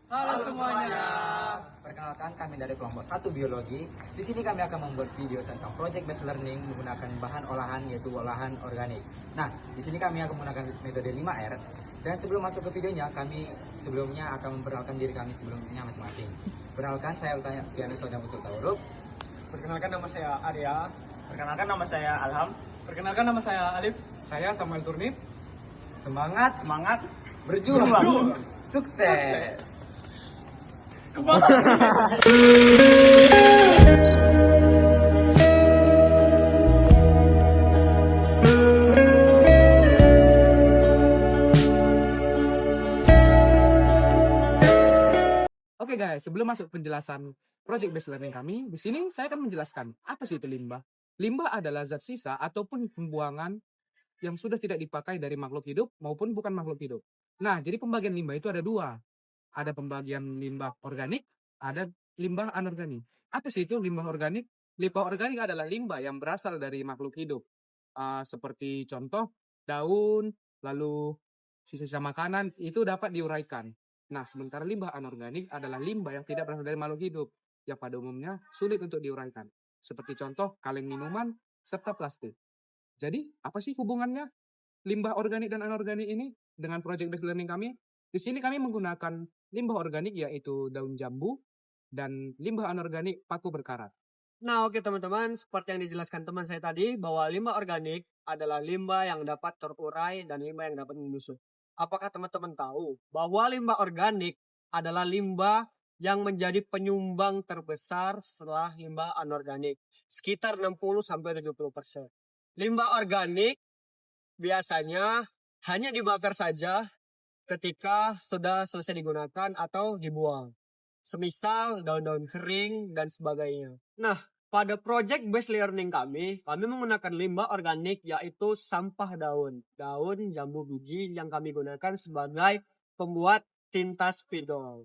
Halo semuanya. Perkenalkan, kami dari kelompok 1 biologi. Di sini kami akan membuat video tentang project based learning menggunakan bahan olahan, yaitu olahan organik. Nah, di sini kami akan menggunakan metode 5R. Dan sebelum masuk ke videonya, kami sebelumnya akan memperkenalkan diri kami sebelumnya masing-masing. Perkenalkan, saya Vianus Sodam Sultauruk. Perkenalkan nama saya Arya. Perkenalkan nama saya Alham. Perkenalkan nama saya Alif. Saya Samuel Turnip. Semangat, Semangat berjuang, berjuang. Sukses. Oke guys, sebelum masuk penjelasan project based learning kami, di sini saya akan menjelaskan apa sih itu limbah. Limbah adalah zat sisa ataupun pembuangan yang sudah tidak dipakai dari makhluk hidup maupun bukan makhluk hidup. Nah, jadi pembagian limbah itu ada dua. Ada pembagian limbah organik, ada limbah anorganik. Apa sih itu limbah organik? Limbah organik adalah limbah yang berasal dari makhluk hidup. Seperti contoh daun, lalu sisa-sisa makanan itu dapat diuraikan. Nah, sementara limbah anorganik adalah limbah yang tidak berasal dari makhluk hidup, yang pada umumnya sulit untuk diuraikan. Seperti contoh kaleng minuman serta plastik. Jadi, apa sih hubungannya limbah organik dan anorganik ini dengan project based learning kami? Di sini kami menggunakan limbah organik yaitu daun jambu dan limbah anorganik paku berkarat. Nah, oke teman-teman, seperti yang dijelaskan teman saya tadi, bahwa limbah organik adalah limbah yang dapat terurai dan limbah yang dapat membusuk. Apakah teman-teman tahu bahwa limbah organik adalah limbah yang menjadi penyumbang terbesar setelah limbah anorganik, sekitar 60-70%. Limbah organik biasanya hanya dibakar saja ketika sudah selesai digunakan atau dibuang. Semisal daun-daun kering dan sebagainya. Nah, pada project based learning kami menggunakan limbah organik yaitu sampah daun. Daun jambu biji yang kami gunakan sebagai pembuat tinta spidol.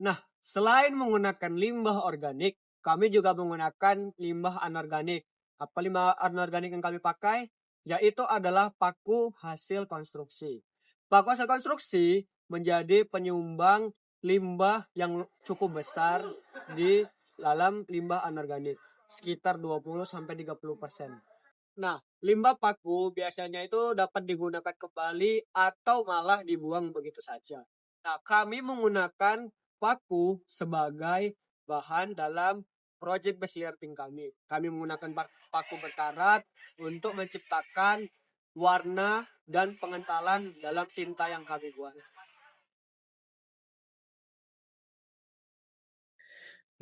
Nah, selain menggunakan limbah organik, kami juga menggunakan limbah anorganik. Apa limbah anorganik yang kami pakai? Yaitu adalah paku hasil konstruksi. Paku hasil konstruksi menjadi penyumbang limbah yang cukup besar di dalam limbah anorganik, sekitar 20-30%. Nah, limbah paku biasanya itu dapat digunakan kembali atau malah dibuang begitu saja. Nah, kami menggunakan paku sebagai bahan dalam project based learning kami. Kami menggunakan paku berkarat untuk menciptakan warna dan pengentalan dalam tinta yang kami buat.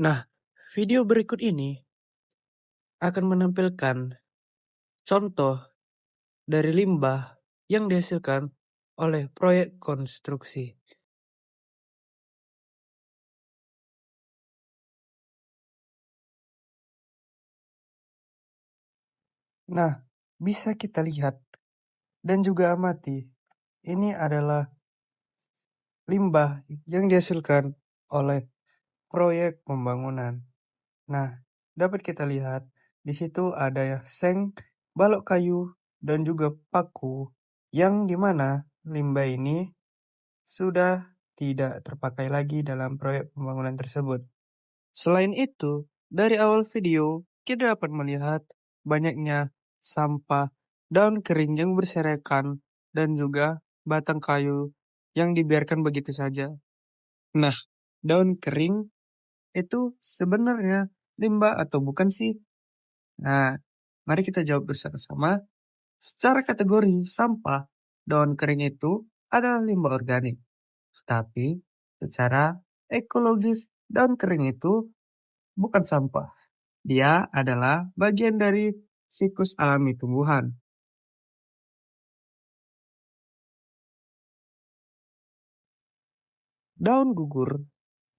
Nah, video berikut ini akan menampilkan contoh dari limbah yang dihasilkan oleh proyek konstruksi. Nah, bisa kita lihat dan juga amati, ini adalah limbah yang dihasilkan oleh proyek pembangunan. Nah, dapat kita lihat di situ ada seng, balok kayu, dan juga paku yang dimana limbah ini sudah tidak terpakai lagi dalam proyek pembangunan tersebut. Selain itu, dari awal video kita dapat melihat banyaknya sampah, daun kering yang berserakan, dan juga batang kayu yang dibiarkan begitu saja. Nah, daun kering itu sebenarnya limbah atau bukan sih? Nah, mari kita jawab bersama-sama. Secara kategori sampah, daun kering itu adalah limbah organik. Tapi secara ekologis, daun kering itu bukan sampah. Dia adalah bagian dari siklus alami tumbuhan. Daun gugur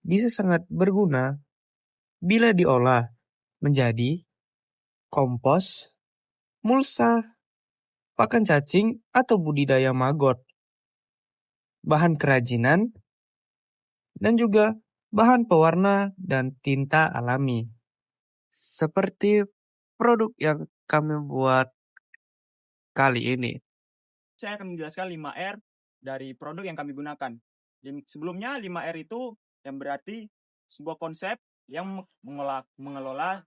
bisa sangat berguna bila diolah menjadi kompos, mulsa, pakan cacing, atau budidaya maggot, bahan kerajinan, dan juga bahan pewarna dan tinta alami. Seperti produk yang kami buat kali ini. Saya akan menjelaskan 5R dari produk yang kami gunakan. Sebelumnya 5R itu yang berarti sebuah konsep yang mengelola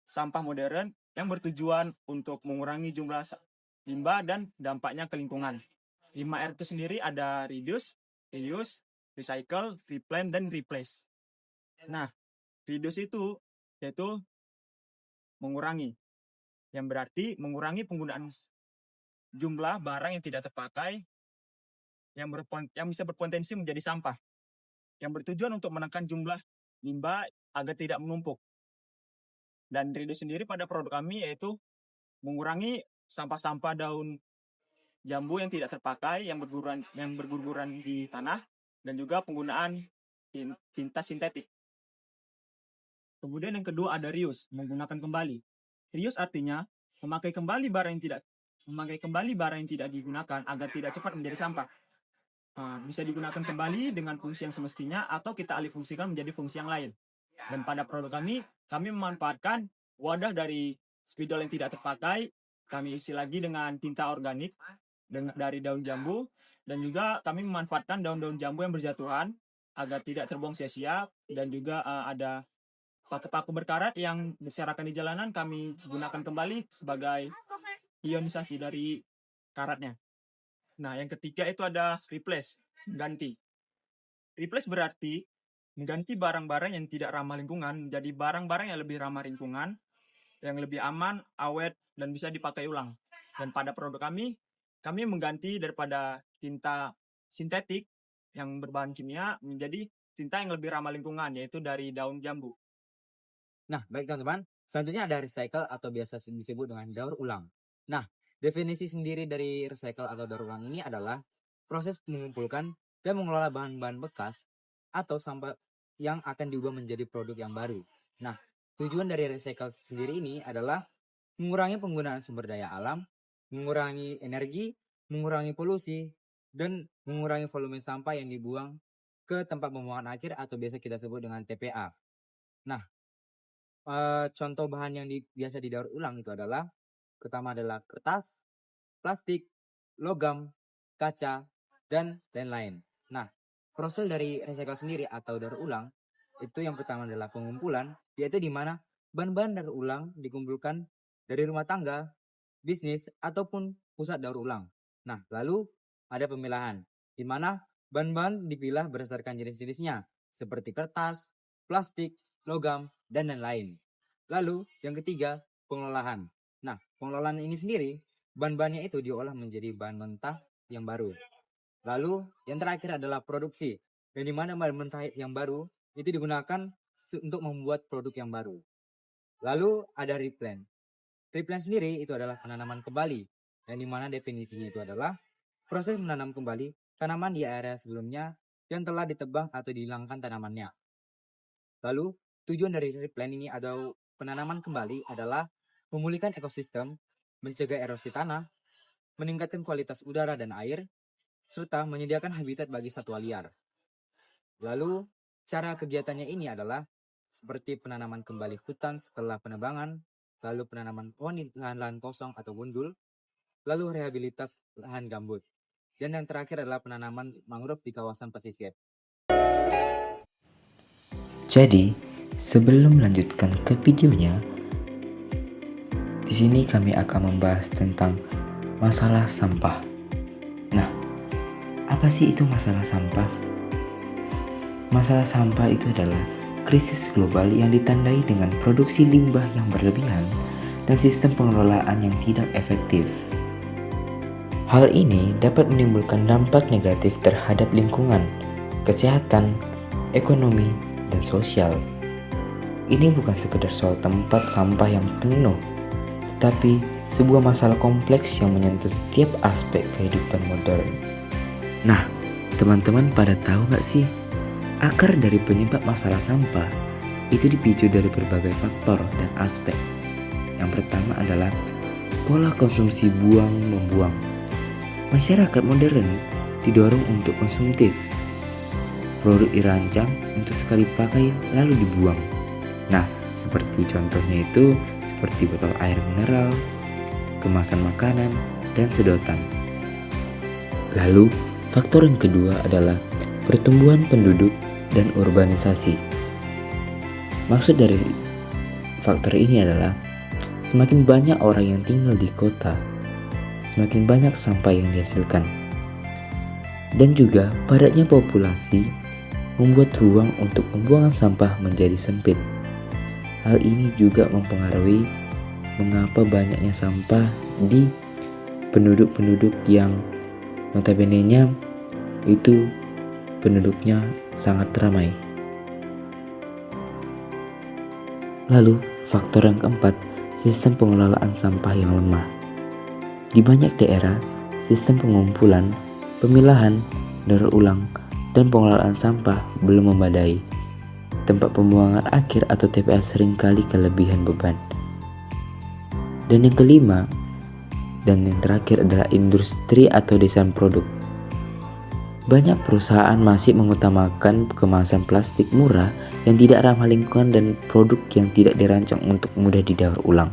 sampah modern yang bertujuan untuk mengurangi jumlah limbah dan dampaknya ke lingkungan. 5R itu sendiri ada reduce, reuse, recycle, replan, dan replace. Nah, reduce itu yaitu mengurangi, yang berarti mengurangi penggunaan jumlah barang yang tidak terpakai yang bisa berpotensi menjadi sampah, yang bertujuan untuk menekan jumlah limbah agar tidak menumpuk. Dan reduce sendiri pada produk kami yaitu mengurangi sampah-sampah daun jambu yang tidak terpakai, yang berguguran di tanah, dan juga penggunaan tinta sintetik. Kemudian yang kedua ada reuse, menggunakan kembali. Reuse artinya memakai kembali barang yang tidak digunakan agar tidak cepat menjadi sampah. Bisa digunakan kembali dengan fungsi yang semestinya atau kita alih fungsikan menjadi fungsi yang lain. Dan pada produk kami memanfaatkan wadah dari spidol yang tidak terpakai, kami isi lagi dengan tinta organik dari daun jambu, dan juga kami memanfaatkan daun-daun jambu yang berjatuhan agar tidak terbuang sia-sia, dan juga ada paku-paku berkarat yang berserakan di jalanan kami gunakan kembali sebagai ionisasi dari karatnya. Nah, yang ketiga itu ada replace, ganti. Replace berarti mengganti barang-barang yang tidak ramah lingkungan menjadi barang-barang yang lebih ramah lingkungan, yang lebih aman, awet, dan bisa dipakai ulang. Dan pada produk kami mengganti daripada tinta sintetik yang berbahan kimia menjadi tinta yang lebih ramah lingkungan, yaitu dari daun jambu. Nah, baik teman-teman, selanjutnya ada recycle atau biasa disebut dengan daur ulang. Nah, definisi sendiri dari recycle atau daur ulang ini adalah proses mengumpulkan dan mengelola bahan-bahan bekas atau sampah yang akan diubah menjadi produk yang baru. Nah, tujuan dari recycle sendiri ini adalah mengurangi penggunaan sumber daya alam, mengurangi energi, mengurangi polusi, dan mengurangi volume sampah yang dibuang ke tempat pembuangan akhir atau biasa kita sebut dengan TPA. Nah, contoh bahan yang biasa didaur ulang itu adalah pertama adalah kertas, plastik, logam, kaca, dan lain-lain. Nah, proses dari recycle sendiri atau daur ulang itu yang pertama adalah pengumpulan, yaitu di mana bahan-bahan daur ulang dikumpulkan dari rumah tangga, bisnis, ataupun pusat daur ulang. Nah, lalu ada pemilahan, di mana bahan-bahan dipilah berdasarkan jenis-jenisnya, seperti kertas, plastik, logam, dan lain-lain. Lalu, yang ketiga, pengolahan. Nah, pengolahan ini sendiri, bahan-bahannya itu diolah menjadi bahan mentah yang baru. Lalu, yang terakhir adalah produksi, yang dimana bahan mentah yang baru itu digunakan untuk membuat produk yang baru. Lalu, ada replant. Replant sendiri itu adalah penanaman kembali, yang dimana definisinya itu adalah proses menanam kembali tanaman di area sebelumnya yang telah ditebang atau dihilangkan tanamannya. Lalu, tujuan dari replant ini atau penanaman kembali adalah memulihkan ekosistem, mencegah erosi tanah, meningkatkan kualitas udara dan air, serta menyediakan habitat bagi satwa liar. Lalu, cara kegiatannya ini adalah seperti penanaman kembali hutan setelah penebangan, lalu penanaman pohon di lahan-lahan kosong atau gundul, lalu rehabilitas lahan gambut, dan yang terakhir adalah penanaman mangrove di kawasan pesisir. Jadi, sebelum melanjutkan ke videonya, di sini kami akan membahas tentang masalah sampah. Nah, apa sih itu masalah sampah? Masalah sampah itu adalah krisis global yang ditandai dengan produksi limbah yang berlebihan dan sistem pengelolaan yang tidak efektif. Hal ini dapat menimbulkan dampak negatif terhadap lingkungan, kesehatan, ekonomi, dan sosial. Ini bukan sekedar soal tempat sampah yang penuh, tetapi sebuah masalah kompleks yang menyentuh setiap aspek kehidupan modern. Nah, teman-teman pada tahu gak sih, akar dari penyebab masalah sampah itu dipicu dari berbagai faktor dan aspek. Yang pertama adalah pola konsumsi buang-membuang. Masyarakat modern didorong untuk konsumtif. Produk dirancang untuk sekali pakai lalu dibuang. Nah, seperti contohnya itu seperti botol air mineral, kemasan makanan, dan sedotan. Lalu, faktor yang kedua adalah pertumbuhan penduduk dan urbanisasi. Maksud dari faktor ini adalah semakin banyak orang yang tinggal di kota, semakin banyak sampah yang dihasilkan. Dan juga padatnya populasi membuat ruang untuk pembuangan sampah menjadi sempit. Hal ini juga mempengaruhi mengapa banyaknya sampah di penduduk-penduduk yang notabene-nya itu penduduknya sangat ramai. Lalu, faktor yang keempat, sistem pengelolaan sampah yang lemah. Di banyak daerah, sistem pengumpulan, pemilahan, daur ulang, dan pengelolaan sampah belum memadai. Tempat pembuangan akhir atau TPA seringkali kelebihan beban. Dan yang kelima, dan yang terakhir adalah industri atau desain produk. Banyak perusahaan masih mengutamakan kemasan plastik murah yang tidak ramah lingkungan dan produk yang tidak dirancang untuk mudah didaur ulang.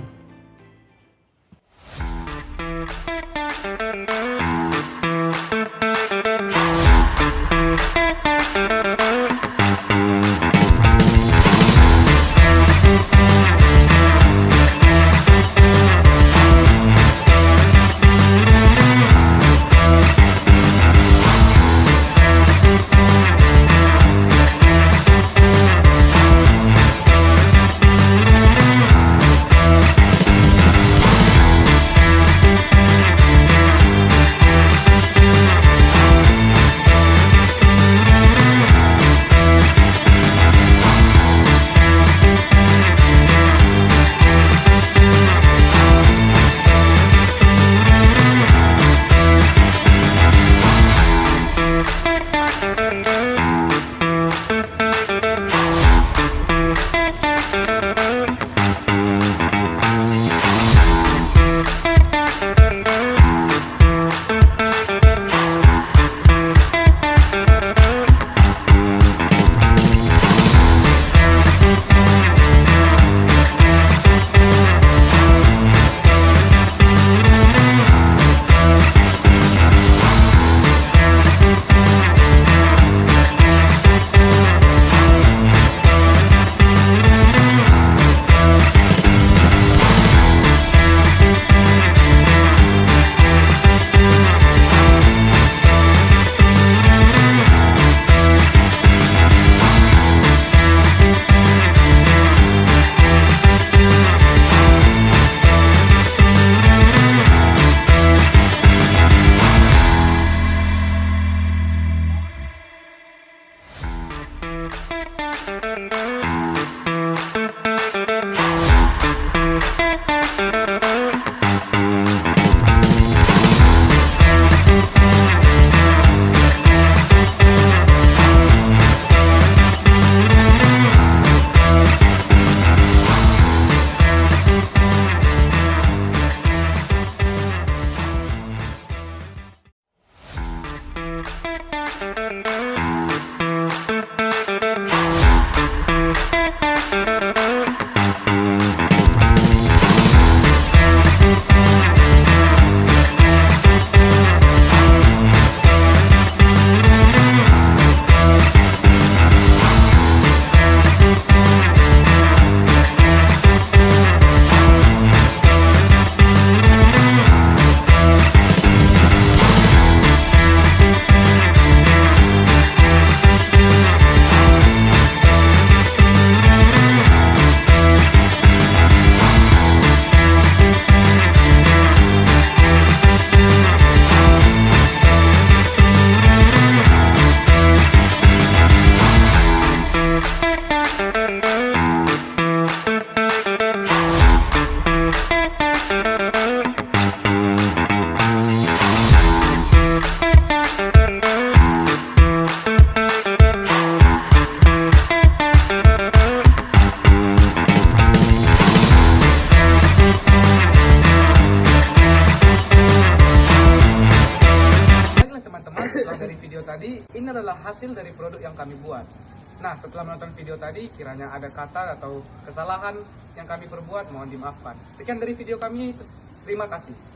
ini adalah hasil dari produk yang kami buat. Nah, setelah menonton video tadi, kiranya ada kata atau kesalahan yang kami perbuat, mohon dimaafkan. Sekian dari video kami, terima kasih.